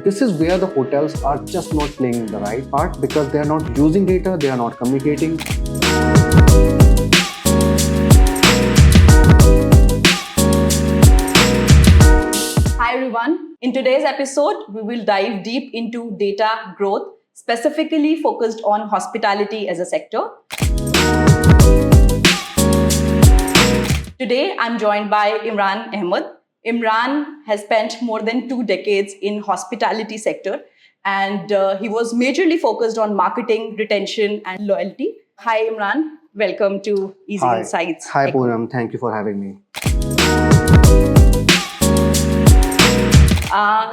This is where the hotels are just not playing the right part because they are not using data, they are not communicating. Hi everyone. In today's episode, we will dive deep into data growth, specifically focused on hospitality as a sector. Today, I'm joined by Imran Ahmed. Imran has spent more than 2 decades in hospitality sector, and he was majorly focused on marketing, retention, and loyalty. Hi, Imran. Welcome to EasyInsights. Hi, Poonam. Thank you for having me.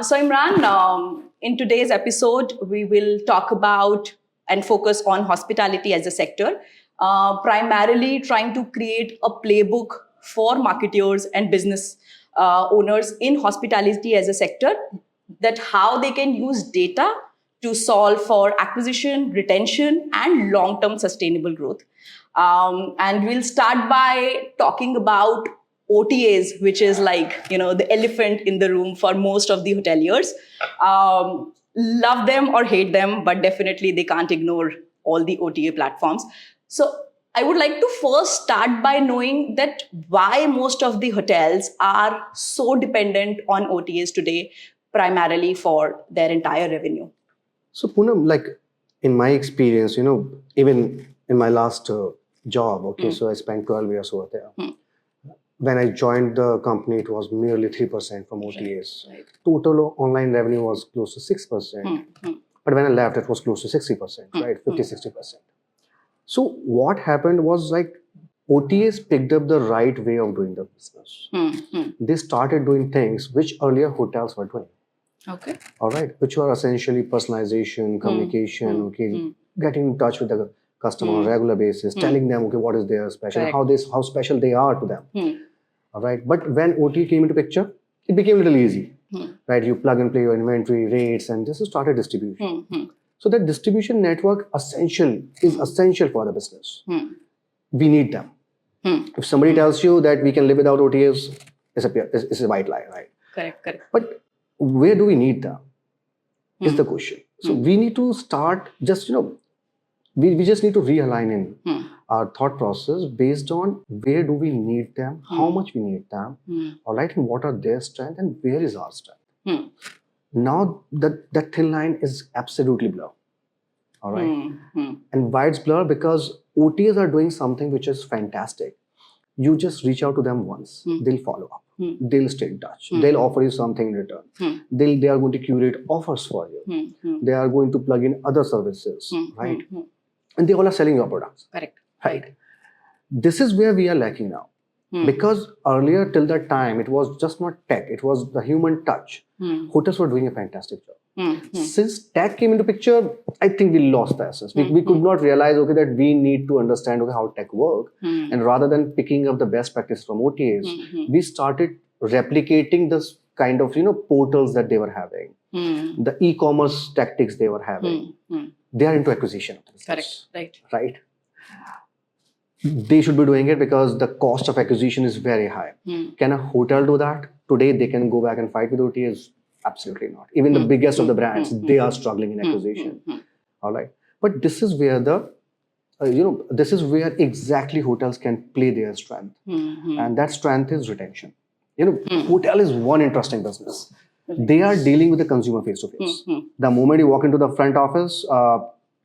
So Imran, in today's episode, we will talk about and focus on hospitality as a sector, primarily trying to create a playbook for marketers and business owners in hospitality as a sector, that how they can use data to solve for acquisition, retention, and long-term sustainable growth. And we'll start by talking about OTAs, which is like, the elephant in the room for most of the hoteliers. Love them or hate them, but definitely they can't ignore all the OTA platforms. So I would like to first start by knowing that why most of the hotels are so dependent on OTAs today, primarily for their entire revenue. So Poonam, like in my experience, even in my last job, so I spent 12 years over there. When I joined the company, it was merely 3% from OTAs. Right. Total online revenue was close to 6%. But when I left, it was close to 60%, right? 50-60%. So what happened was like OTAs picked up the right way of doing the business. They started doing things which earlier hotels were doing. Okay. All right, which were essentially personalization, communication, getting in touch with the customer on a regular basis, telling them, what is their special, how special they are to them. All right, but when OTA came into picture, it became a little easy, right? You plug and play your inventory rates, and this started distribution. So that distribution network is essential for the business. We need them. If somebody tells you that we can live without OTAs, it's a white lie, right? Correct. But where do we need them? Is the question. So we need to start just, we just need to realign in our thought process based on where do we need them, how much we need them, all right, and what are their strengths and where is our strength. Now that thin line is absolutely blur. All right. And why it's blur? Because OTAs are doing something which is fantastic. You just reach out to them once, they'll follow up. They'll stay in touch. They'll offer you something in return. They are going to curate offers for you. They are going to plug in other services, right? And they all are selling your products. Correct. Right. This is where we are lacking now. Because earlier till that time, it was just not tech. It was the human touch. Hotels were doing a fantastic job. Since tech came into picture, I think we lost the essence. We could not realize, that we need to understand how tech works. And rather than picking up the best practice from OTAs, we started replicating this kind of, portals that they were having, the e-commerce tactics they were having. They are into acquisition of the business. Correct. Right. They should be doing it because the cost of acquisition is very high. Can a hotel do that? Today, they can go back and fight with OTAs? Absolutely not. Even the biggest of the brands, they are struggling in acquisition. All right. But this is where this is where exactly hotels can play their strength. And that strength is retention. Hotel is one interesting business. They are dealing with the consumer face to face. The moment you walk into the front office,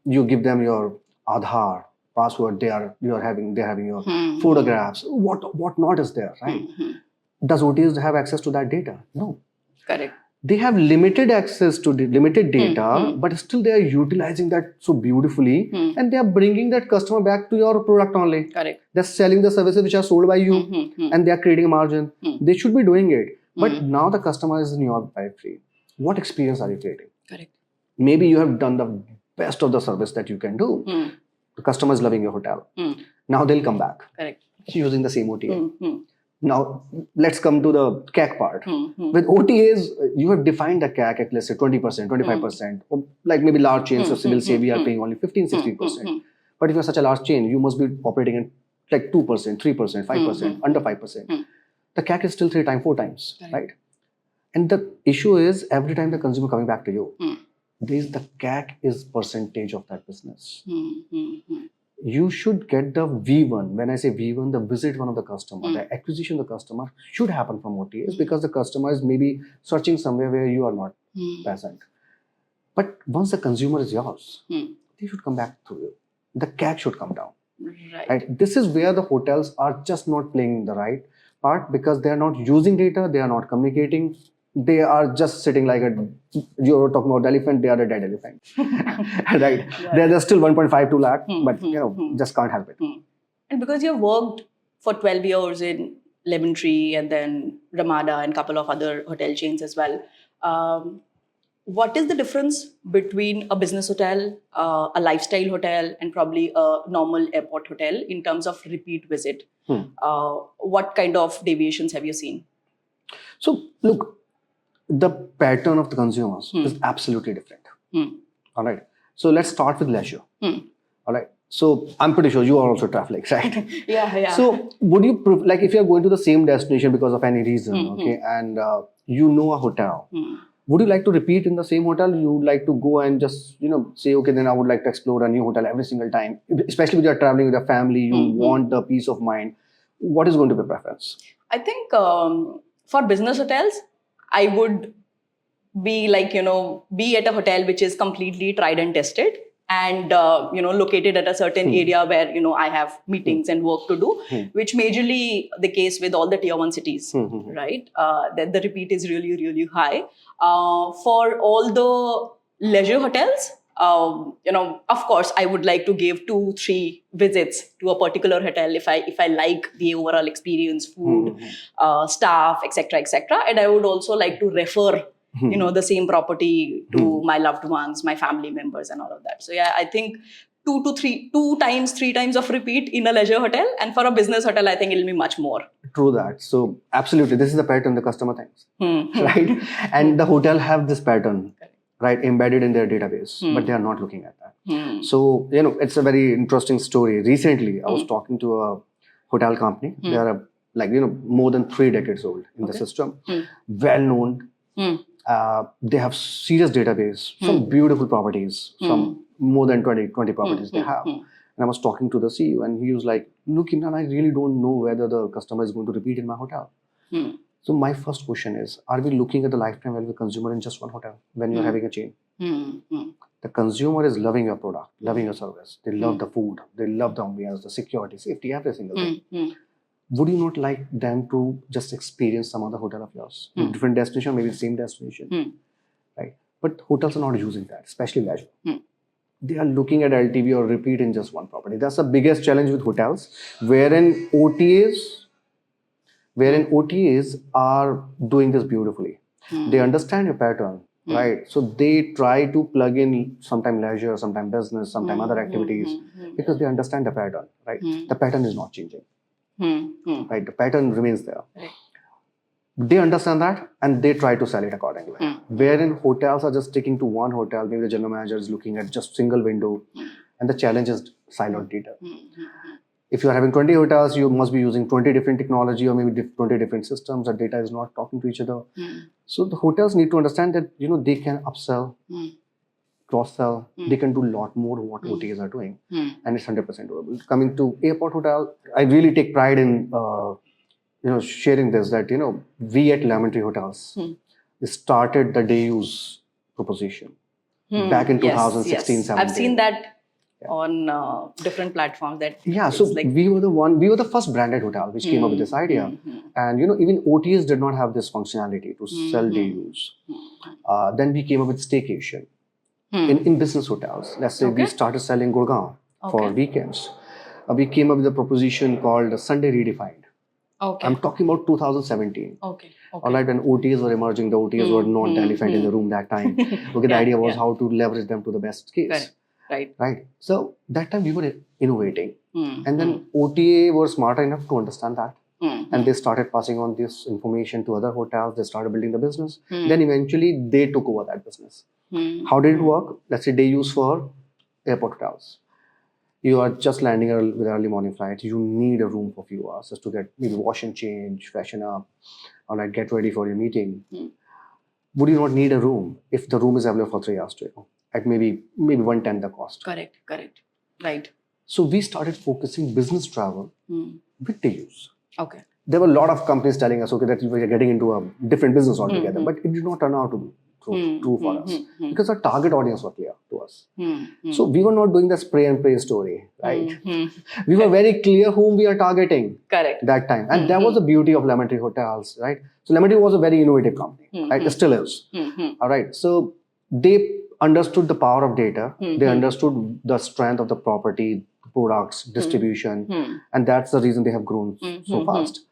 you give them your Aadhaar, password. They're having your photographs. What not is there, right? Does OTAs have access to that data? No. Correct. They have limited access to the limited data, but still they are utilizing that so beautifully, and they are bringing that customer back to your product only. Correct. They're selling the services which are sold by you, and they are creating a margin. They should be doing it. But now the customer is in your periphery. What experience are you creating? Correct. Maybe you have done the best of the service that you can do. The customer is loving your hotel. Now they'll come back. Correct. Using the same OTA. Now, let's come to the CAC part. With OTAs, you have defined the CAC at, let's say, 20%, 25%. Or like maybe large chains of will say we are paying only 15, 16%. But if you're such a large chain, you must be operating at like 2%, 3%, 5%, under 5%. The CAC is still 3 times, 4 times, right? And the issue is every time the consumer coming back to you, there is the CAC is percentage of that business. You should get the V1. When I say V1, the visit one of the customer, the acquisition of the customer should happen from OTAs because the customer is maybe searching somewhere where you are not present. But once the consumer is yours, they should come back to you. The CAC should come down. Right. This is where the hotels are just not playing the right part because they are not using data, they are not communicating. They are just sitting like you're talking about elephant, they are a dead elephant. Right. They're still 1.52 lakh, but just can't help it. And because you've worked for 12 years in Lemon Tree and then Ramada and a couple of other hotel chains as well, what is the difference between a business hotel, a lifestyle hotel, and probably a normal airport hotel in terms of repeat visit? What kind of deviations have you seen? So, look, the pattern of the consumers is absolutely different. All right. So, let's start with leisure. All right. So, I'm pretty sure you are also traveling, right? Yeah. So, would you, like, if you're going to the same destination because of any reason, okay, and you know a hotel, would you like to repeat in the same hotel? You would like to go and just, say, okay, then I would like to explore a new hotel every single time, especially when you're traveling with a family, you want the peace of mind. What is going to be preference? I think for business hotels, I would be like, be at a hotel which is completely tried and tested and, located at a certain area where, I have meetings and work to do, which majorly the case with all the tier 1 cities, right? That the repeat is really, really high. For all the leisure hotels, of course, I would like to give 2-3 visits to a particular hotel if I like the overall experience, food, staff, etc., and I would also like to refer, the same property to my loved ones, my family members, and all of that. So yeah, I think 2 times, 3 times of repeat in a leisure hotel, and for a business hotel, I think it'll be much more. True that. So absolutely, this is the pattern the customer thinks, right? And the hotel have this pattern. Right, embedded in their database, but they are not looking at that. So, it's a very interesting story. Recently, I was talking to a hotel company. They are more than 3 decades old in the system, well known. They have serious database, some beautiful properties, some more than 20 properties they have. And I was talking to the CEO and he was like, look, Imran, I really don't know whether the customer is going to repeat in my hotel. So my first question is, are we looking at the lifetime value of the consumer in just one hotel when you're having a chain? The consumer is loving your product, loving your service. They love the food. They love the ambience, the security, safety, every single thing. Would you not like them to just experience some other hotel of yours? Different destination, maybe the same destination. Right? But hotels are not using that, especially leisure. They are looking at LTV or repeat in just one property. That's the biggest challenge with hotels, wherein OTAs are doing this beautifully. They understand your pattern, right? So they try to plug in sometime leisure, sometime business, sometime other activities because they understand the pattern, right? The pattern is not changing, right? The pattern remains there. They understand that and they try to sell it accordingly. Wherein hotels are just sticking to one hotel, maybe the general manager is looking at just single window and the challenge is siloed data. If you are having 20 hotels, you must be using 20 different technology or maybe 20 different systems. The data is not talking to each other. So the hotels need to understand that, they can upsell, cross-sell. They can do a lot more what OTAs are doing. And it's 100% doable. Coming to airport hotel, I really take pride in, sharing this that, we at Lemon Tree Hotels started the day use proposition back in 2016, 17. I've seen that on different platforms. So we were the first branded hotel which came up with this idea. And even OTAs did not have this functionality to sell day use. Then we came up with staycation in business hotels. Let's say we started selling Gurgaon for weekends. We came up with a proposition called Sunday Redefined. I'm talking about 2017. All right, when OTAs were emerging, the OTAs were not the elephant in the room that time. The idea was how to leverage them to the best case. Right. So that time we were innovating. And then OTA were smarter enough to understand that. And they started passing on this information to other hotels. They started building the business. Then eventually they took over that business. How did it work? Let's say day use for airport hotels. You are just landing with early morning flight. You need a room for few hours just to get maybe wash and change, freshen up, or get ready for your meeting. would you not need a room if the room is available for 3 hours to you at maybe 1/10 the cost? Correct. Right. So we started focusing business travel with the use. Okay. There were a lot of companies telling us, okay, that we are getting into a different business altogether, but it did not turn out to be true for us because our target audience was clear to us. So we were not doing the spray and pray story, right? We were very clear whom we are targeting. Correct. That time, and that was the beauty of Lemon Tree Hotels, right? So Lemon Tree was a very innovative company, right? It still is. All right. So they understood the power of data. They understood the strength of the property, products, distribution, and that's the reason they have grown so fast.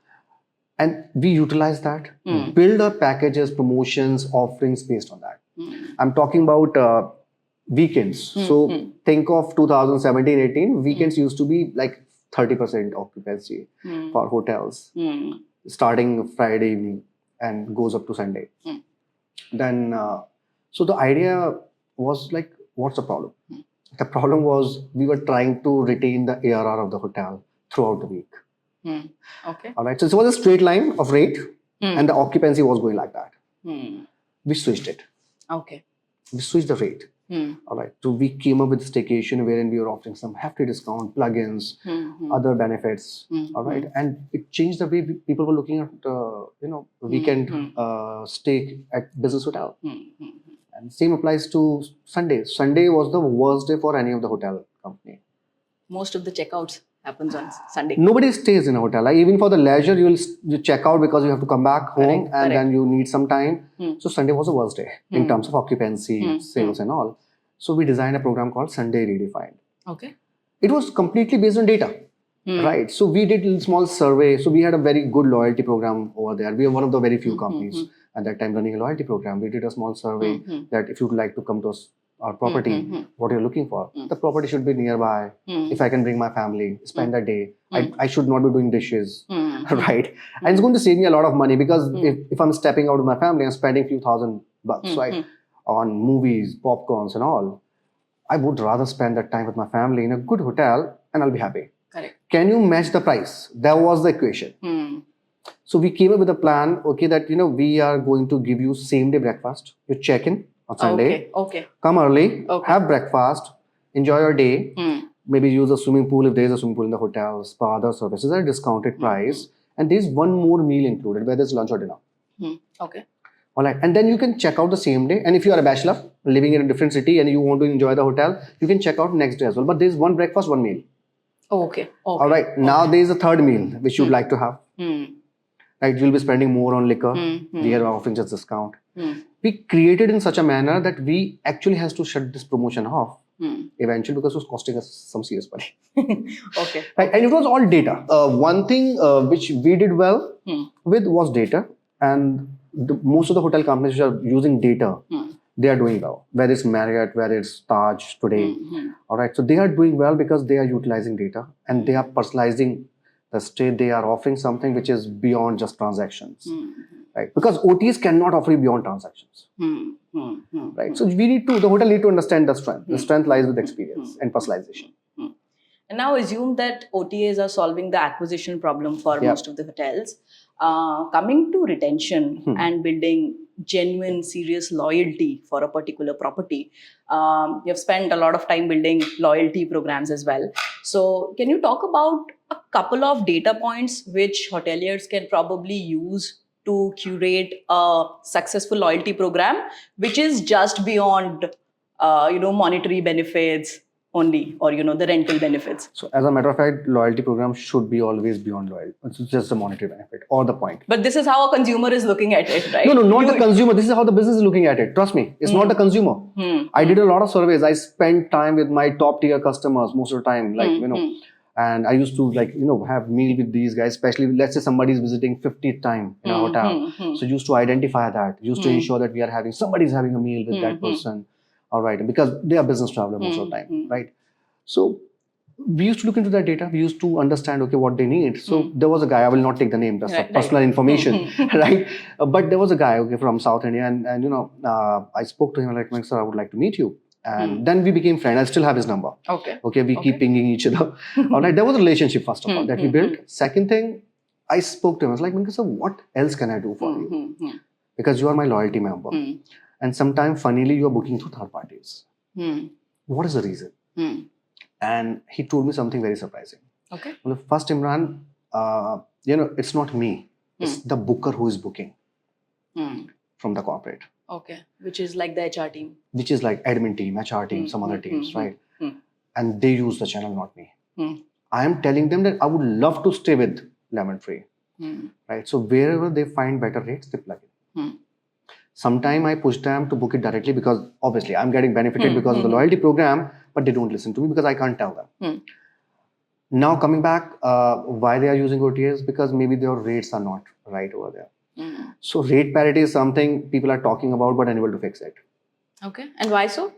And we utilize that, build our packages, promotions, offerings based on that. I'm talking about weekends. So think of 2017-18, weekends used to be like 30% occupancy for hotels, starting Friday evening and goes up to Sunday. Then, so the idea was like, what's the problem? The problem was we were trying to retain the ARR of the hotel throughout the week. Okay. All right. So it was a straight line of rate, and the occupancy was going like that. We switched it. Okay. We switched the rate. All right. So we came up with staycation wherein we were offering some hefty discount, plugins, other benefits. All right. And it changed the way people were looking at weekend stay at business hotel. And same applies to Sunday. Sunday was the worst day for any of the hotel company. Most of the checkouts happens on Sunday. Nobody stays in a hotel. Like even for the leisure, you check out because you have to come back home and then you need some time. So Sunday was the worst day in terms of occupancy, sales and all. So we designed a program called Sunday Redefined. Okay. It was completely based on data, right? So we did a small survey. So we had a very good loyalty program over there. We are one of the very few companies at that time running a loyalty program. We did a small survey that if you'd like to come to our property, what you're looking for. The property should be nearby. If I can bring my family, spend a day. I should not be doing dishes, right? And it's going to save me a lot of money because if I'm stepping out with my family, I'm spending a few $1,000, right? On movies, popcorns and all. I would rather spend that time with my family in a good hotel and I'll be happy. Correct. Can you match the price? That was the equation. So we came up with a plan, okay, that, we are going to give you same day breakfast. You check in on Sunday. Okay. Come early, have breakfast, enjoy your day, maybe use a swimming pool if there is a swimming pool in the hotel, spa, other services at a discounted price. And there's one more meal included, whether it's lunch or dinner. Okay. All right. And then you can check out the same day. And if you are a bachelor living in a different city and you want to enjoy the hotel, you can check out next day as well. But there's one breakfast, one meal. Okay. All right. Now there's a third meal which you'd like to have. Right. You'll be spending more on liquor. We are offering just discount. We created in such a manner that we actually has to shut this promotion off eventually because it was costing us some serious money. Okay. Right. And it was all data. One thing which we did well with was data. And most of the hotel companies which are using data, they are doing well. Whether it's Marriott, whether it's Taj today. All right. So they are doing well because they are utilizing data and they are personalizing the stay. They are offering something which is beyond just transactions. Right. Because OTs cannot offer you beyond transactions. Right. So the hotel need to understand the strength. The strength lies with experience and personalization. And now assume that OTAs are solving the acquisition problem for most of the hotels. Coming to retention and building genuine, serious loyalty for a particular property, you have spent a lot of time building loyalty programs as well. So can you talk about a couple of data points which hoteliers can probably use to curate a successful loyalty program, which is just beyond, monetary benefits only, or the rental benefits? So as a matter of fact, loyalty programs should be always beyond loyalty. It's just the monetary benefit or the point. But this is how a consumer is looking at it, right? No, not the consumer. This is how the business is looking at it. Trust me, it's not the consumer. I did a lot of surveys. I spent time with my top tier customers most of the time, and I used to have meal with these guys, especially let's say somebody is visiting 50th time in a hotel. So used to identify that, used to ensure that somebody's having a meal with that person. All right, because they are business traveler most of the time, right? So we used to look into that data. We used to understand, what they need. So there was a guy, I will not take the name, that's personal information, right? But there was a guy, from South India, and I spoke to him like, sir, I would like to meet you. And then we became friends. I still have his number. Okay, we keep pinging each other. All right, there was a relationship, first of all, that we built. Second thing, I spoke to him. I was like, sir, what else can I do for you? because you are my loyalty member. And sometimes, funnily, you are booking through third parties. What is the reason? And he told me something very surprising. Okay. Well, first, Imran, it's not me. It's the booker who is booking from the corporate. Okay. Which is like the HR team. Which is like admin team, HR team, some other teams, right? And they use the channel, not me. I am telling them that I would love to stay with Lemon Tree, right? So wherever they find better rates, they plug in. Sometimes I push them to book it directly because obviously I'm getting benefited because of the loyalty program, but they don't listen to me because I can't tell them. Now coming back, why they are using OTAs? Because maybe their rates are not right over there. So rate parity is something people are talking about but unable to fix it. Okay. And why so?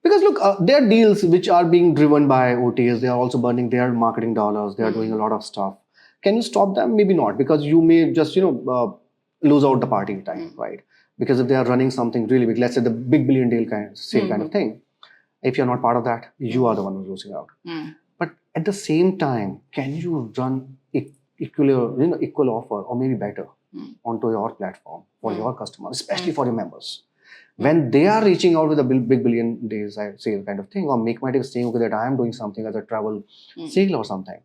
Because look, there are deals which are being driven by OTAs. They are also burning their marketing dollars. They are doing a lot of stuff. Can you stop them? Maybe not, because you may just lose out the party time, right? Because if they are running something really big, let's say the big billion deal sale kind of thing, if you're not part of that, you are the one who's losing out. But at the same time, can you run equal offer or maybe better onto your platform for your customers, especially for your members? When they are reaching out with a big billion days sale kind of thing, or Make My Day is saying, okay, that I am doing something as a travel sale or something,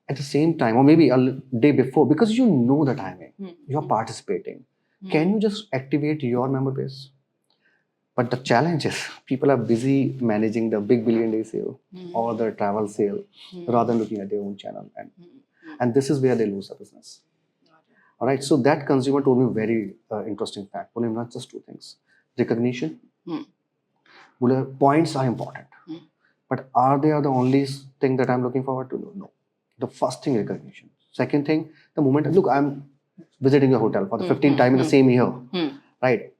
at the same time, or maybe a day before, because you know the timing, you're participating. Can you just activate your member base? But the challenge is people are busy managing the big billion day sale or the travel sale rather than looking at their own channel. And this is where they lose the business. All right. So that consumer told me a very interesting fact. Well, not just two things. Recognition. Points are important. But are they the only thing that I'm looking forward to? No. The first thing, recognition. Second thing, the moment, look, I'm visiting a hotel for the 15th time in the same year. Right.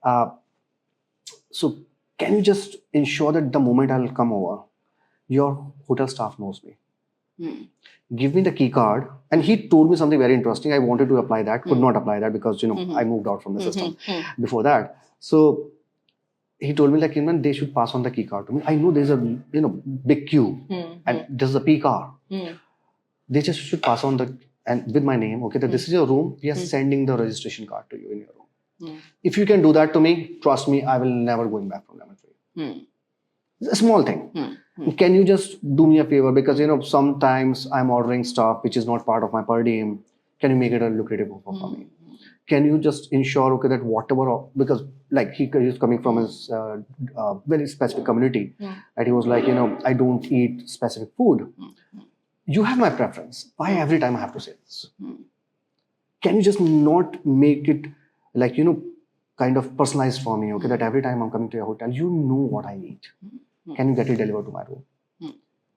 So can you just ensure that the moment I'll come over, your hotel staff knows me? Give me the key card. And he told me something very interesting. I wanted to apply that, could not apply that because, I moved out from the system before that. So he told me, like, they should pass on the key card to me. I know there's a, big queue and this is a peak hour. They just should pass on and with my name, okay, that this is your room. We are sending the registration card to you in your room. If you can do that to me, trust me, I will never going back from Lemon Tree. It's a small thing. Can you just do me a favor? Because, sometimes I'm ordering stuff which is not part of my per diem. Can you make it a lucrative offer for me? Can you just ensure, okay, that whatever, because like he is coming from his very specific community, and he was like, I don't eat specific food. You have my preference. Why every time I have to say this? Can you just not make it like, kind of personalized for me, okay, that every time I'm coming to your hotel, you know what I need. Can you get it delivered to my room?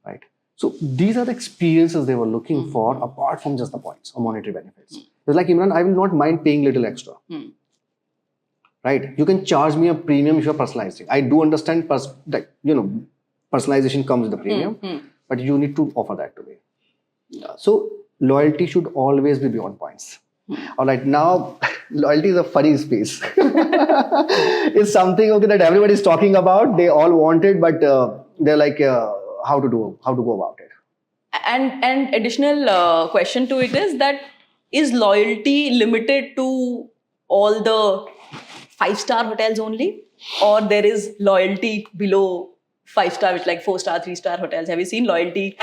Right. So these are the experiences they were looking for apart from just the points or monetary benefits. It's like, Imran, I will not mind paying little extra. Right. You can charge me a premium if you're personalizing. I do understand personalization comes with the premium, but you need to offer that to me. So loyalty should always be beyond points. All right, now loyalty is a funny space. It's something that everybody is talking about. They all want it, but they're like, how to go about it. And additional question to it is that is loyalty limited to all the 5-star hotels only, or there is loyalty below 5-star, which like 4-star, 3-star hotels? Have you seen loyalty?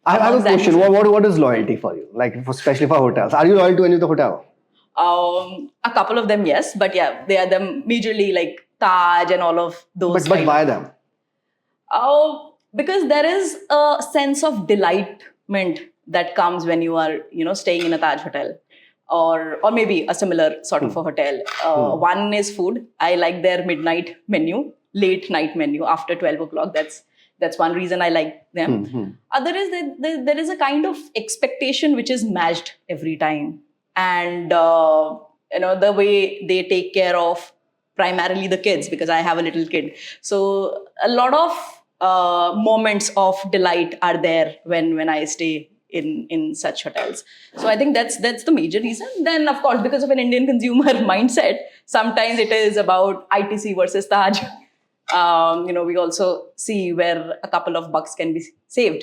I have a question. What is loyalty for you? Like, especially for hotels. Are you loyal to any of the hotel? A couple of them, yes. But yeah, they are them majorly like Taj and all of those. But why them? Because there is a sense of delightment that comes when you are, staying in a Taj hotel or maybe a similar sort of a hotel. One is food. I like their midnight menu, late night menu after 12 o'clock. That's one reason I like them. Other is that there is a kind of expectation which is matched every time. And, the way they take care of primarily the kids, because I have a little kid. So a lot of moments of delight are there when I stay in such hotels. So I think that's the major reason. Then, of course, because of an Indian consumer mindset, sometimes it is about ITC versus Taj. We also see where a couple of bucks can be saved.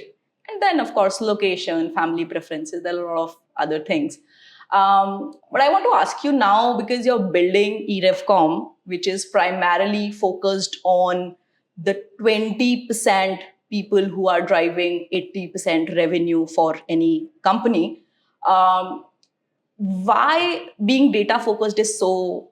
And then, of course, location, family preferences, there are a lot of other things. But I want to ask you now, because you're building Erevcom, which is primarily focused on the 20% people who are driving 80% revenue for any company. Why being data focused is so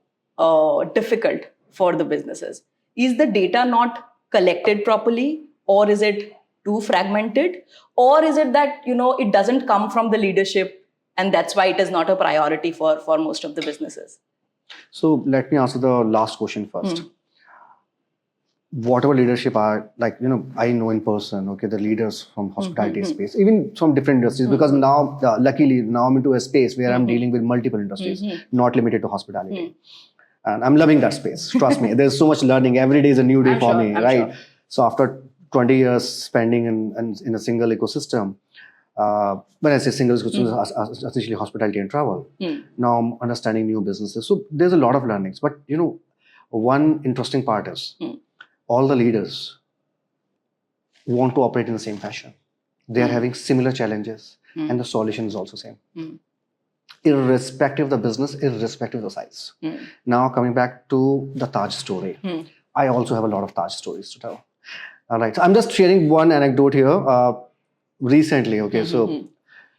difficult for the businesses? Is the data not collected properly, or is it too fragmented, or is it that it doesn't come from the leadership and that's why it is not a priority for most of the businesses? So let me answer the last question first. Whatever leadership are, like, I know in person, okay, the leaders from hospitality space, even from different industries, because now, luckily, now I'm into a space where I'm dealing with multiple industries, not limited to hospitality. And I'm loving that space. Trust me, there's so much learning. Every day is a new day for me, right? Sure. So after 20 years spending in a single ecosystem, when I say single ecosystem, essentially hospitality and travel, now I'm understanding new businesses. So there's a lot of learnings. But, one interesting part is, all the leaders want to operate in the same fashion. They are having similar challenges, and the solution is also same. Irrespective of the business, irrespective of the size. Now coming back to the Taj story. I also have a lot of Taj stories to tell. All right. So I'm just sharing one anecdote here. Recently, okay, so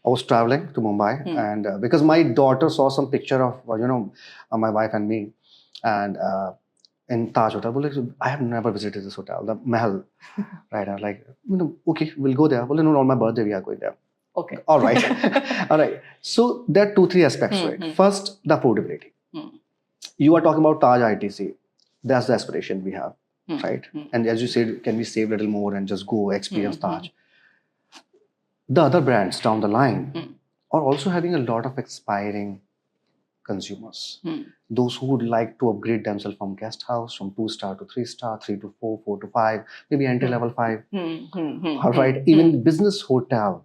I was traveling to Mumbai, and because my daughter saw some picture of, my wife and me, and in Taj Hotel, I have never visited this hotel, the Mahal, right? I'm like, okay, we'll go there. Well, on my birthday, we are going there. Okay. All right. All right. So there are 2-3 aspects to it. First, the affordability. You are talking about Taj ITC. That's the aspiration we have, right? And as you said, can we save a little more and just go experience Taj? The other brands down the line are also having a lot of aspiring consumers. Those who would like to upgrade themselves from guest house, from 2-star to 3-star, 3 to 4, 4 to 5, maybe entry level 5. All right. Even business hotel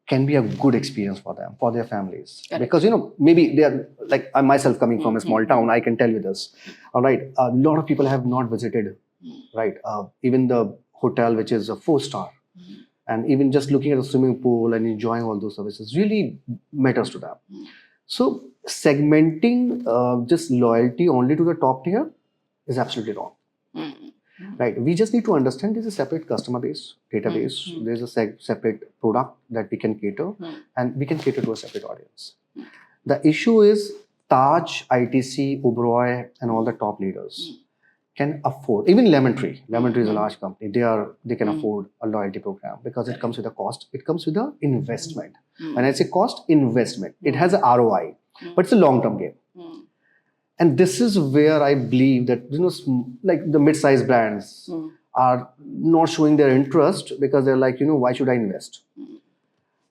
can be a good experience for them, for their families. Because, maybe they are, like I myself coming from a small town, I can tell you this. All right. A lot of people have not visited, right? Even the hotel, which is a 4-star. And even just looking at a swimming pool and enjoying all those services really matters to them. So segmenting just loyalty only to the top tier is absolutely wrong. Right? We just need to understand there's a separate customer base, database. There's a separate product that we can cater, and we can cater to a separate audience. The issue is Taj, ITC, Oberoi, and all the top leaders can afford, even Lemon Tree. Lemon Tree is a large company. They can afford a loyalty program because it comes with a cost. It comes with an investment. When I say cost, investment. It has a ROI, but it's a long-term game. And this is where I believe that, like the mid-sized brands are not showing their interest because they're like, why should I invest?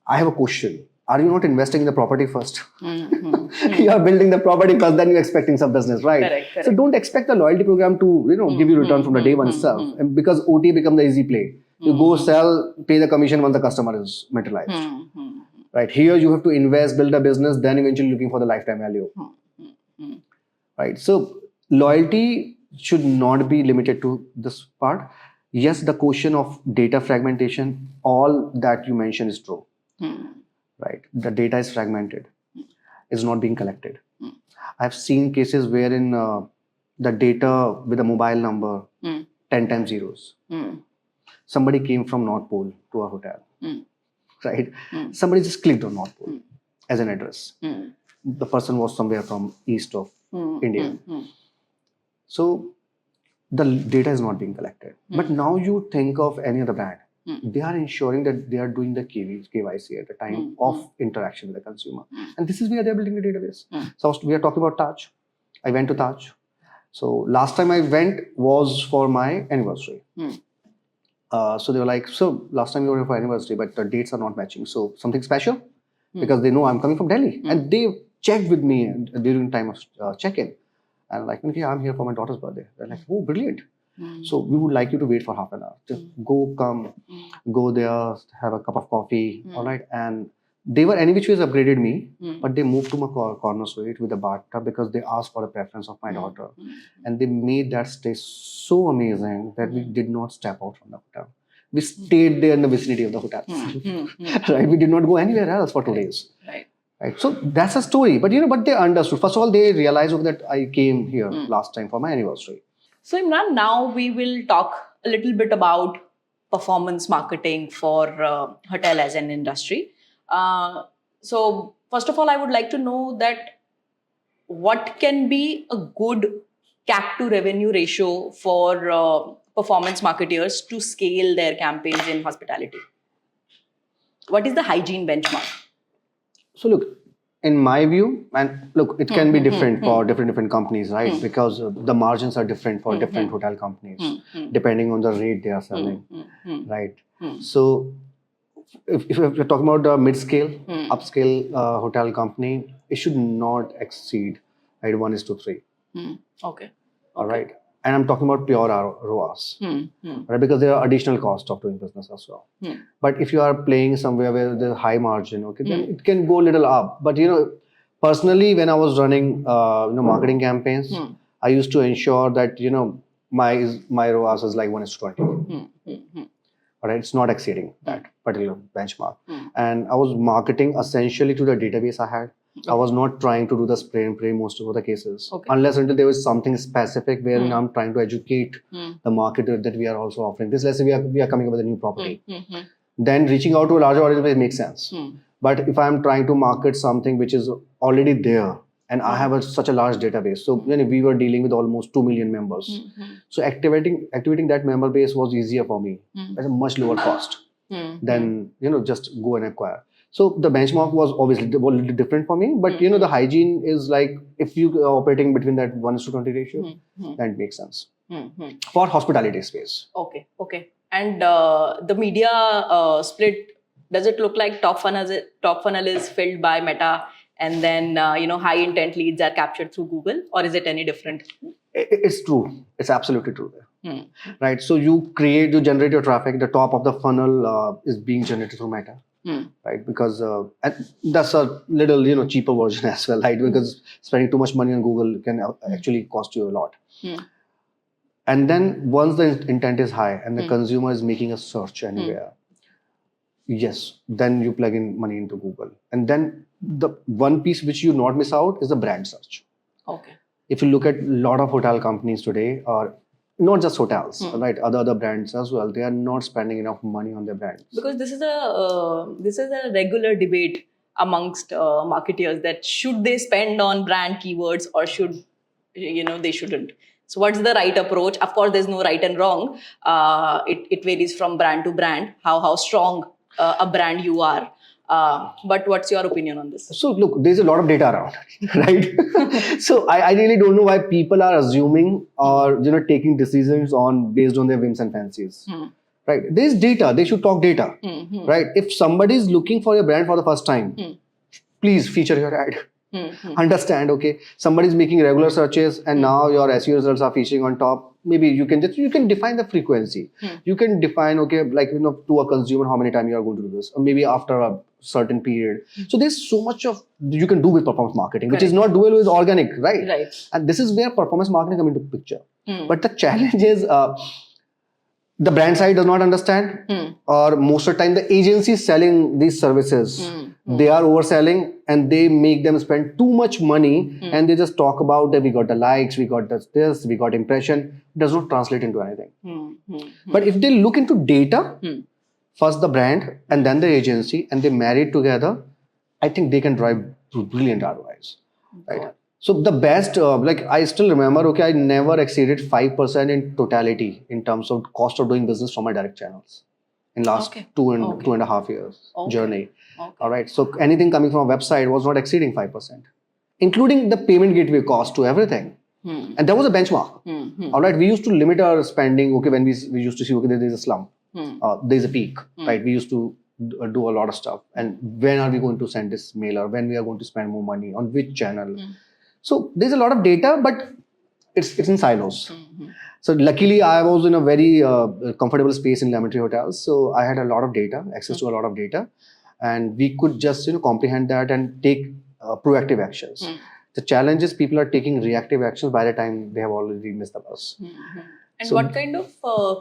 I have a question. Are you not investing in the property first? You are building the property first, then you're expecting some business, right? Correct. So don't expect the loyalty program to, give you return from the day one itself. And because OT become the easy play. You go sell, pay the commission once the customer is materialized. Right? Here you have to invest, build a business, then eventually looking for the lifetime value. Right? So loyalty should not be limited to this part. Yes, the question of data fragmentation, all that you mentioned is true. Right? The data is fragmented. It's not being collected. I've seen cases wherein the data with a mobile number, 10 times zeros. Somebody came from North Pole to a hotel. Right? Somebody just clicked on North Pole as an address. The person was somewhere from east of India. So the data is not being collected. But now you think of any other brand. They are ensuring that they are doing the KYC at the time of interaction with the consumer. And this is where they're building a database. So we are talking about Taj. I went to Taj. So last time I went was for my anniversary. So they were like, so last time you were here for anniversary, but the dates are not matching. So something special? Because they know I'm coming from Delhi. And they checked with me during time of check-in. And like, okay, I'm here for my daughter's birthday. They're like, oh, brilliant. So we would like you to wait for half an hour. Just go there, have a cup of coffee, all right? And they were any which ways upgraded me, but they moved to my corner suite with a bathtub because they asked for the preference of my daughter. And they made that stay so amazing that we did not step out from the hotel. We stayed there in the vicinity of the hotel. Right? We did not go anywhere else for 2 days. Right. So that's a story. But but they understood. First of all, they realized that I came here last time for my anniversary. So Imran, now we will talk a little bit about performance marketing for hotel as an industry. So first of all, I would like to know that what can be a good CAC to revenue ratio for performance marketers to scale their campaigns in hospitality? What is the hygiene benchmark? So look, in my view, and look, it can be different for different companies, right? Because the margins are different for different hotel companies, depending on the rate they are selling, right? So if you're talking about the mid-scale, upscale hotel company, it should not exceed, right, 1:3. Okay. All right. And I'm talking about pure ROAS, right? Because there are additional costs of doing business as well. But if you are playing somewhere where there's high margin, okay, then it can go a little up. But personally, when I was running marketing campaigns, I used to ensure that my ROAS is like 1:20. All right, it's not exceeding that particular benchmark. And I was marketing essentially to the database I had. I was not trying to do the spray and pray most of the cases, unless until there was something specific where I'm trying to educate the marketer that we are also offering this. Let's say we are coming up with a new property. Then reaching out to a larger audience makes sense. But if I'm trying to market something which is already there, and I have such a large database, so we were dealing with almost 2 million members. So activating that member base was easier for me at a much lower cost than just go and acquire. So the benchmark was obviously a little different for me, but the hygiene is like if you are operating between that 1:20 ratio, then it makes sense for hospitality space. Okay. And the media split, does it look like top funnel is filled by Meta, and then high intent leads are captured through Google, or is it any different? It's true. It's absolutely true there. Right. So you generate your traffic. The top of the funnel is being generated through Meta. Right, because and that's a little cheaper version as well, right? Because spending too much money on Google can actually cost you a lot. And then once the intent is high and the consumer is making a search anywhere, yes, then you plug in money into Google. And then the one piece which you not miss out is the brand search. Okay. If you look at a lot of hotel companies today, or not just hotels, right? Other brands as well. They are not spending enough money on their brands. Because this is a regular debate amongst marketeers that should they spend on brand keywords or should they shouldn't. So what's the right approach? Of course, there's no right and wrong. It varies from brand to brand how strong a brand you are. But what's your opinion on this? So look, there's a lot of data around, right? So I really don't know why people are assuming or taking decisions based on their whims and fancies. Right? There's data. They should talk data, right? If somebody is looking for a brand for the first time, please feature your ad. Understand, okay? Somebody's making regular searches, and now your SEO results are featuring on top. Maybe you can define the frequency. You can define, okay, like to a consumer how many times you are going to do this, or maybe after a certain period. So there's so much of you can do with performance marketing, which is not doable with organic, right? Right. And this is where performance marketing comes into picture. But the challenge is the brand side does not understand, or most of the time the agency selling these services, they are overselling and they make them spend too much money, and they just talk about that we got the likes, we got this, we got impression. It does not translate into anything. But if they look into data, first the brand and then the agency, and they marry it together, I think they can drive brilliant ROIs. Right? So the best, I still remember, okay, I never exceeded 5% in totality in terms of cost of doing business from my direct channels in last 2.5 years journey. All right. So anything coming from a website was not exceeding 5%, including the payment gateway cost to everything. And there was a benchmark. All right. We used to limit our spending. Okay. When we used to see, okay, there's a slump, there's a peak, right? We used to do a lot of stuff. And when are we going to send this mailer? When we are going to spend more money on which channel? So there's a lot of data, but it's in silos. So luckily, I was in a very comfortable space in Lemon Tree Hotels. So I had a lot of data, access to a lot of data, and we could just comprehend that and take proactive actions. The challenge is people are taking reactive actions by the time they have already missed the bus. And so, what kind of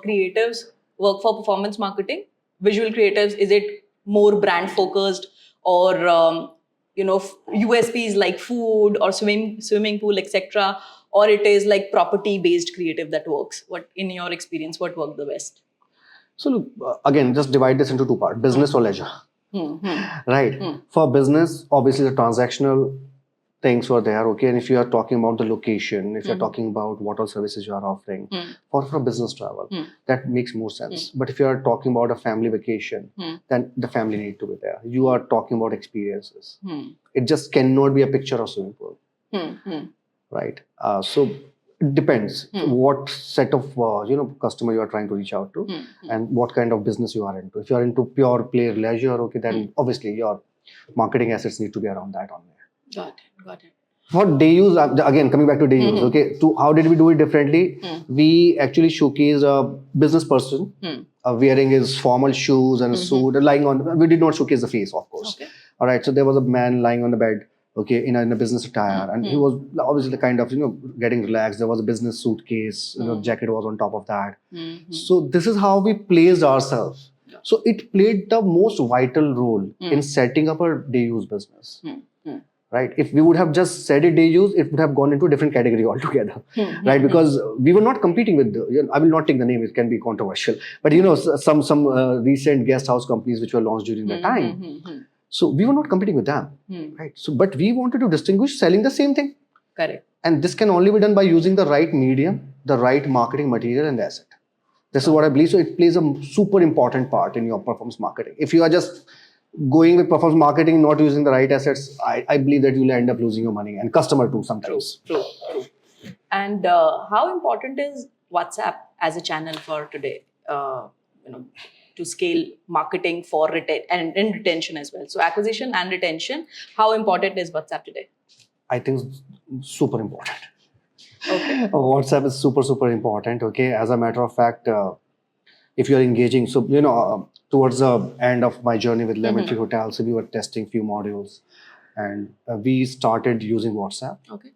creatives work for performance marketing? Visual creatives, is it more brand focused, or USPs like food or swimming pool, etc., or it is like property based creative that works? What, in your experience, what worked the best? So look, again, just divide this into two parts: business or leisure. Right. For business, obviously the transactional things were there, okay. And if you are talking about the location, if you're talking about what all services you are offering for business travel, that makes more sense. But if you are talking about a family vacation, then the family need to be there. You are talking about experiences. It just cannot be a picture of swimming pool, right? So it depends what set of customer you are trying to reach out to and what kind of business you are into. If you are into pure play leisure, okay, then obviously your marketing assets need to be around that only. Got it. For day use, again coming back to day use, okay. To how did we do it differently? We actually showcased a business person wearing his formal shoes and a suit, lying on. We did not showcase the face, of course. Okay. All right. So there was a man lying on the bed, okay, in a business attire, and he was obviously kind of getting relaxed. There was a business suitcase, jacket was on top of that. So this is how we placed ourselves. So it played the most vital role in setting up a day use business. Right. If we would have just said it day use, it would have gone into a different category altogether. Right. Because we were not competing with, I will not take the name, it can be controversial, but some recent guest house companies which were launched during that time. So we were not competing with them. Right. So, but we wanted to distinguish selling the same thing. Correct. And this can only be done by using the right medium, the right marketing material and the asset. This is what I believe. So it plays a super important part in your performance marketing. If you are just going with performance marketing, not using the right assets, I believe that you will end up losing your money and customer too sometimes. True. And how important is WhatsApp as a channel for today? To scale marketing for retention as well. So acquisition and retention, how important is WhatsApp today? I think super important. Okay. WhatsApp is super important. Okay. As a matter of fact, if you are engaging, so towards the end of my journey with Lemon Tree Hotels, we were testing few modules, and we started using WhatsApp. Okay.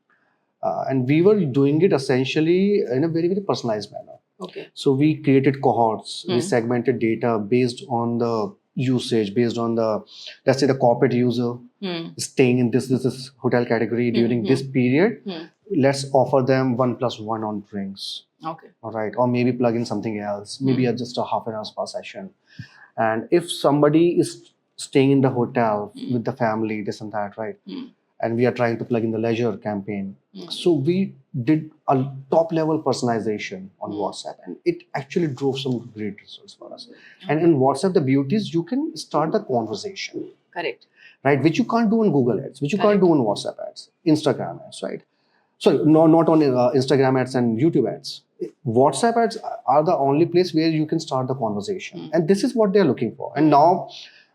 And we were doing it essentially in a very personalized manner. Okay. So we created cohorts, we segmented data based on the usage, based on the, let's say the corporate user staying in this hotel category during this period. Let's offer them 1+1 on drinks. Okay. All right. Or maybe plug in something else, maybe just a half an hour spa session. And if somebody is staying in the hotel with the family, this and that, right? And we are trying to plug in the leisure campaign. So we did a top level personalization on WhatsApp, and it actually drove some great results for us. And in WhatsApp, the beauty is you can start the conversation. Correct. Right? Which you can't do on Google ads, which you can't do on WhatsApp ads, Instagram ads, right? Sorry, no, not on Instagram ads and YouTube ads. WhatsApp ads are the only place where you can start the conversation. And this is what they're looking for. And now,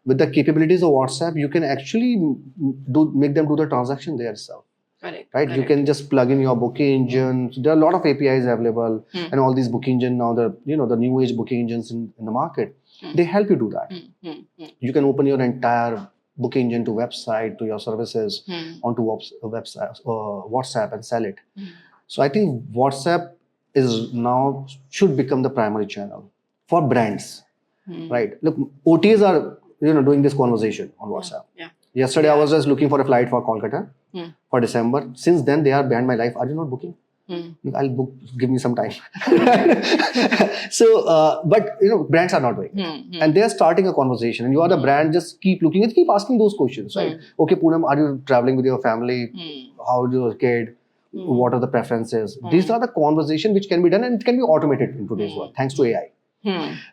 with the capabilities of WhatsApp, you can actually make them do the transaction there itself. Correct. Right? Correct. You can just plug in your booking engine. So there are a lot of APIs available, and all these booking engine now, the new age booking engines in the market, they help you do that. You can open your entire booking engine to website, to your services onto website, WhatsApp, and sell it. So I think WhatsApp should become the primary channel for brands. Right? Look, OTAs are doing this conversation on WhatsApp. Yesterday I was just looking for a flight for Kolkata for December. Since then they are banned my life. Are you not booking? I'll book. Give me some time. So, but brands are not doing it, and they are starting a conversation. And you are the brand. Just keep looking and keep asking those questions. Right? Okay, Poonam, are you traveling with your family? How is your kid? What are the preferences? These are the conversation which can be done, and it can be automated in today's world thanks to AI.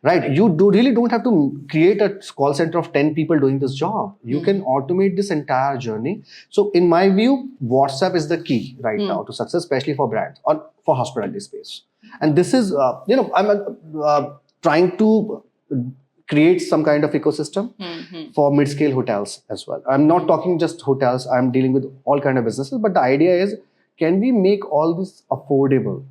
Right? You really don't have to create a call center of 10 people doing this job. You can automate this entire journey. So in my view, WhatsApp is the key right now to success, especially for brands or for hospitality space. And this is, I'm trying to create some kind of ecosystem for mid-scale hotels as well. I'm not talking just hotels. I'm dealing with all kind of businesses. But the idea is, can we make all this affordable?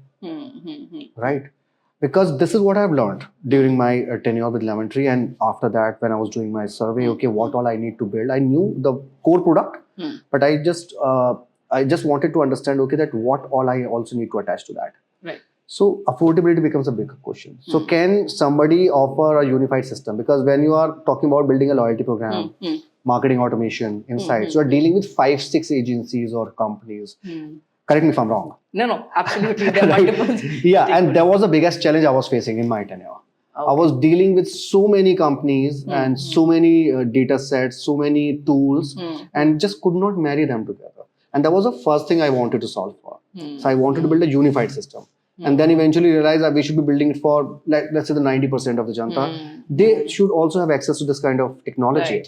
Right? Because this is what I've learned during my tenure with Lemon Tree, and after that, when I was doing my survey, okay, what all I need to build. I knew the core product, but I just wanted to understand, okay, that what all I also need to attach to that. Right. So affordability becomes a big question. So can somebody offer a unified system? Because when you are talking about building a loyalty program, marketing automation, insights. You are dealing with 5-6 agencies or companies. Correct me if I'm wrong. No, absolutely. There are Right. multiple. Yeah, and that was the biggest challenge I was facing in my tenure. I was dealing with so many companies and so many data sets, so many tools, and just could not marry them together. And that was the first thing I wanted to solve for. So I wanted to build a unified system. And then eventually realized that we should be building it for, let's say, the 90% of the Janta. They should also have access to this kind of technology.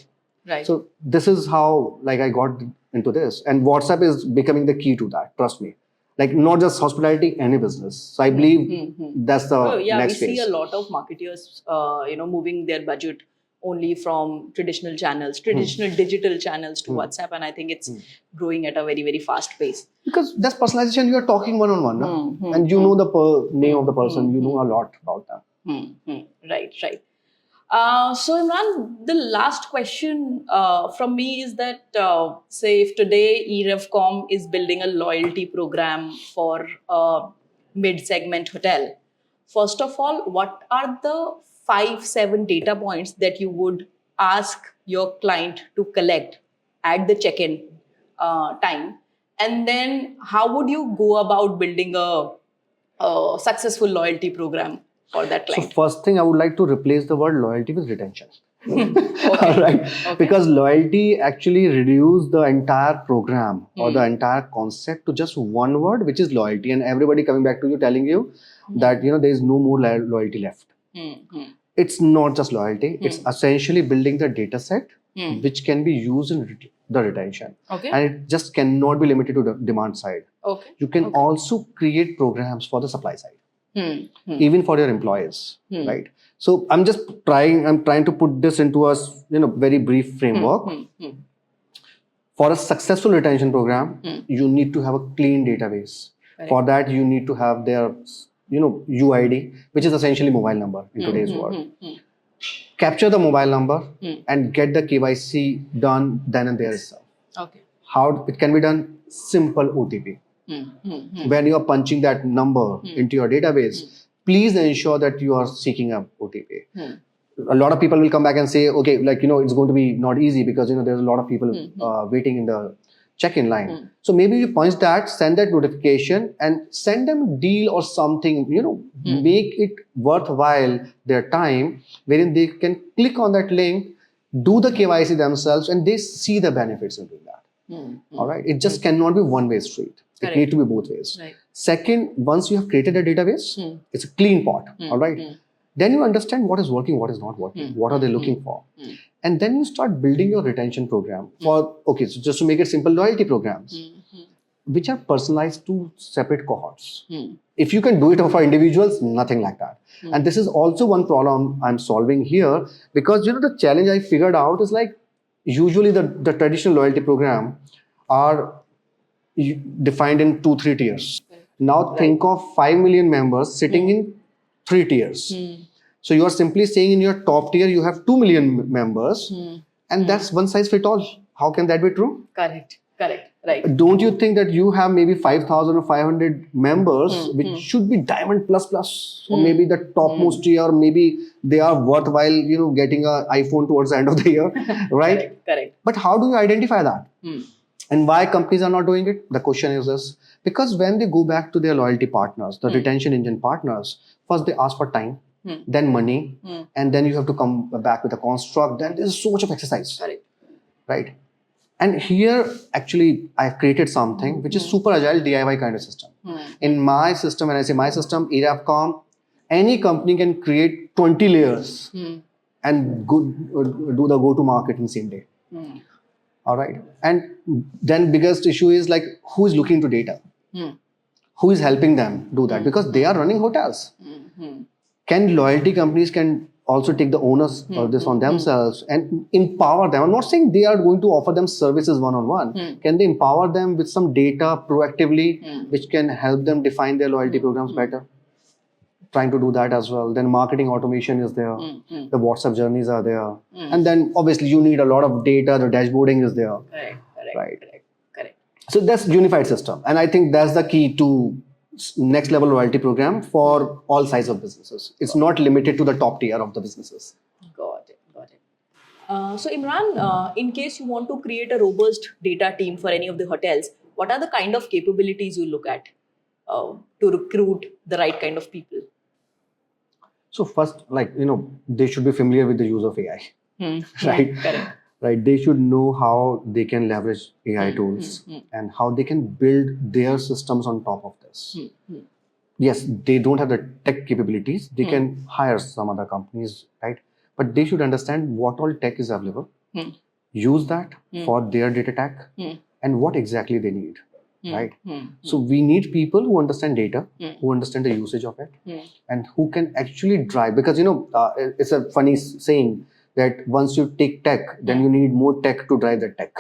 Right. So this is how I got into this. And WhatsApp is becoming the key to that, trust me. Not just hospitality, any business. So I believe that's the next phase. We see a lot of marketers, moving their budget only from traditional channels, traditional digital channels to WhatsApp, and I think it's growing at a very, very fast pace. Because that's personalization. You are talking one-on-one, and you know the name of the person. You know a lot about them. Right. So Imran, the last question from me is that, say if today Erevcom is building a loyalty program for a mid-segment hotel, first of all, what are the 5-7 data points that you would ask your client to collect at the check-in time? And then how would you go about building a successful loyalty program for that client? So first thing, I would like to replace the word loyalty with retention. All right. Because loyalty actually reduces the entire program or the entire concept to just one word, which is loyalty. And everybody coming back to you telling you that there is no more loyalty left. It's not just loyalty. It's essentially building the data set which can be used in the retention. And it just cannot be limited to the demand side. You can also create programs for the supply side. Even for your employees, right? So I'm trying to put this into a very brief framework. For a successful retention program, you need to have a clean database. For that, you need to have their UID, which is essentially mobile number in today's world. Capture the mobile number and get the KYC done then and there itself. How it can be done? Simple OTP. When you are punching that number into your database, please ensure that you are seeking a OTP. A lot of people will come back and say, okay, it's going to be not easy because there's a lot of people waiting in the check-in line. So maybe you punch that, send that notification, and send them a deal or something. Make it worthwhile their time, wherein they can click on that link, do the KYC themselves, and they see the benefits of doing that. All right, it just cannot be one-way street. It needs to be both ways. Second, once you have created a database, it's a clean pot. All right. Then you understand what is working, what is not working, what are they looking for. And then you start building your retention program for, so just to make it simple, loyalty programs, which are personalized to separate cohorts. If you can do it for individuals, nothing like that. And this is also one problem I'm solving here, because the challenge I figured out is usually the traditional loyalty program are defined in 2-3 tiers. Now think of 5 million members sitting in 3 tiers. So you are simply saying in your top tier you have 2 million members, and that's one size fit all. How can that be true? Correct. Right. Don't you think that you have maybe 5,000 or 500 members which should be diamond plus, or maybe the topmost tier, maybe they are worthwhile, getting an iPhone towards the end of the year, right? Correct. But how do you identify that? And why companies are not doing it? The question is this: because when they go back to their loyalty partners, the retention engine partners, first they ask for time, then money, and then you have to come back with a construct. Then there's so much of exercise, right? And here, actually, I've created something which is super agile DIY kind of system. In my system, when I say my system, Erevcom, any company can create 20 layers and do the go-to-market in the same day. All right. And then biggest issue is who is looking to data? Who is helping them do that? Because they are running hotels. Can loyalty companies can also take the onus of this on themselves and empower them? I'm not saying they are going to offer them services one-on-one. Can they empower them with some data proactively, which can help them define their loyalty programs better? Trying to do that as well. Then marketing automation is there. The WhatsApp journeys are there. And then obviously you need a lot of data. The dashboarding is there. Correct. So that's unified system. And I think that's the key to next level loyalty program for all size of businesses. It's not limited to the top tier of the businesses. Got it. So Imran, in case you want to create a robust data team for any of the hotels, what are the kind of capabilities you look at to recruit the right kind of people? So first, they should be familiar with the use of AI, right? Correct. Right. They should know how they can leverage AI tools and how they can build their systems on top of this. Yes, they don't have the tech capabilities. They can hire some other companies, right? But they should understand what all tech is available, use that for their data tech, and what exactly they need, right? So we need people who understand data, who understand the usage of it, and who can actually drive. Because it's a funny saying that once you take tech, then you need more tech to drive the tech,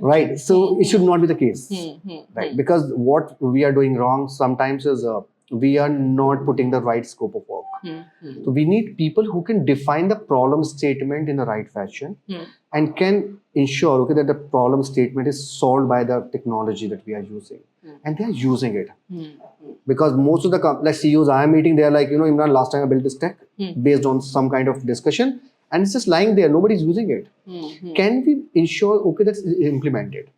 right? So it should not be the case, right? Because what we are doing wrong sometimes is we are not putting the right scope of work. So we need people who can define the problem statement in the right fashion and can ensure that the problem statement is solved by the technology that we are using, and they are using it. Because most of the CEOs I am meeting, they are like, Imran, last time I built this tech based on some kind of discussion, and it's just lying there. Nobody's using it. Can we ensure that's implemented?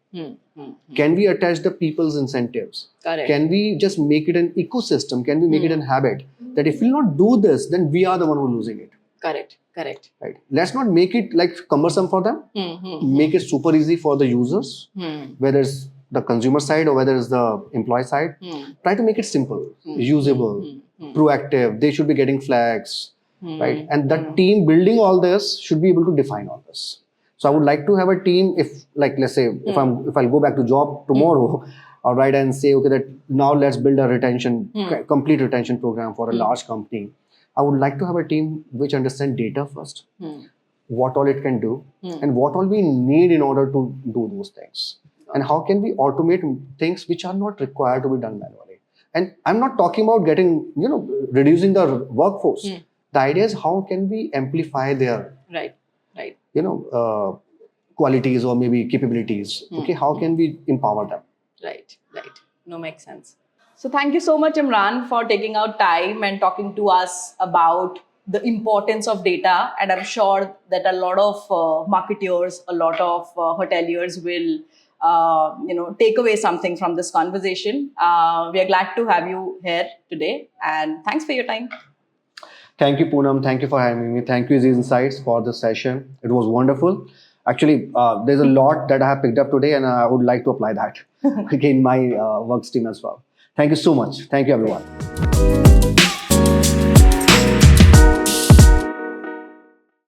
Can we attach the people's incentives? Correct. Can we just make it an ecosystem? Can we make it a habit that if we not do this, then we are the one who's losing it? Correct. Right. Let's not make it like cumbersome for them. Make it super easy for the users, whether it's the consumer side or whether it's the employee side. Try to make it simple, usable, proactive. They should be getting flags, right? And the team building all this should be able to define all this. So I would like to have a team. If let's say if I'll go back to job tomorrow, all right, and say that now let's build a complete retention program for a large company. I would like to have a team which understands data first, what all it can do, and what all we need in order to do those things. And how can we automate things which are not required to be done manually. And I'm not talking about reducing the workforce. The idea is how can we amplify their qualities or maybe capabilities. Okay, how can we empower them? Right. No, makes sense. So thank you so much, Imran, for taking out time and talking to us about the importance of data. And I'm sure that a lot of marketers, a lot of hoteliers will take away something from this conversation. We are glad to have you here today. And thanks for your time. Thank you, Poonam. Thank you for having me. Thank you, EasyInsights, for this session. It was wonderful. Actually, there's a lot that I have picked up today, and I would like to apply that in my work stream as well. Thank you so much. Thank you, everyone.